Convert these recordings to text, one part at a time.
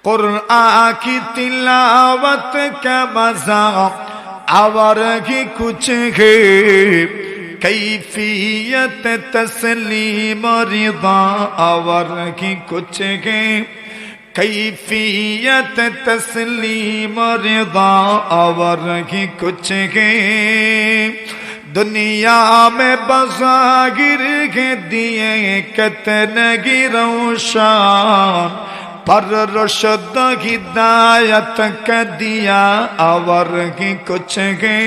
कुरान की तिलावत का मजा और ही कुछ है, कैफियत तस्लीम रिदा और ही कुछ है, कैफियत तस्लीम रिदा और ही कुछ है। दुनिया में बज़ाहिर के दिए कितने की रोशन, पर रशद हिदायत का दिया और की कुछ है,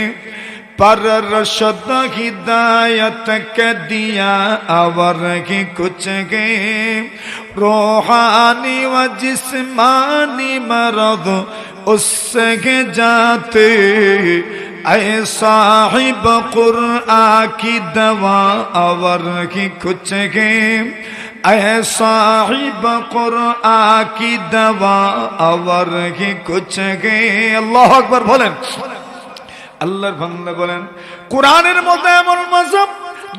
पर रशद हिदायत का दिया और की कुछ है। रूहानी व जिस्मानी मरद उससे जाते, ऐ साहिब कुरान की दवा और की कुछ है, ऐ साहिब कुरान की दवा और की कुछ है। अल्लाहु আকবার বলেন। আল্লাহর বান্দা বলেন, কোরআনের মধ্যে এমন মজা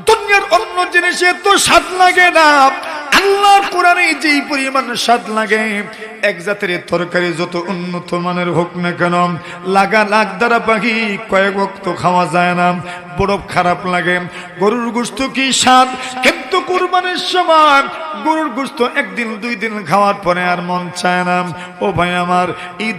দুনিয়ার অন্য জিনিসে তো স্বাদ লাগে না, আল্লাহর কোরআনে যেই পরিমাণ স্বাদ লাগে, এক জাতের তরকারি যত উন্নত মানের হোক না কেন, লাগা লাগ দ্বারা পাখি কয়েক ওয়াক্ত খাওয়া যায় না, বড় খারাপ লাগে। গরুর গোশত কি স্বাদ, কিন্তু কুরবানির সময় গরুর গোশত একদিন দুই দিন খাওয়ার পরে আর মন চায় না। ও ভাই আমার, এই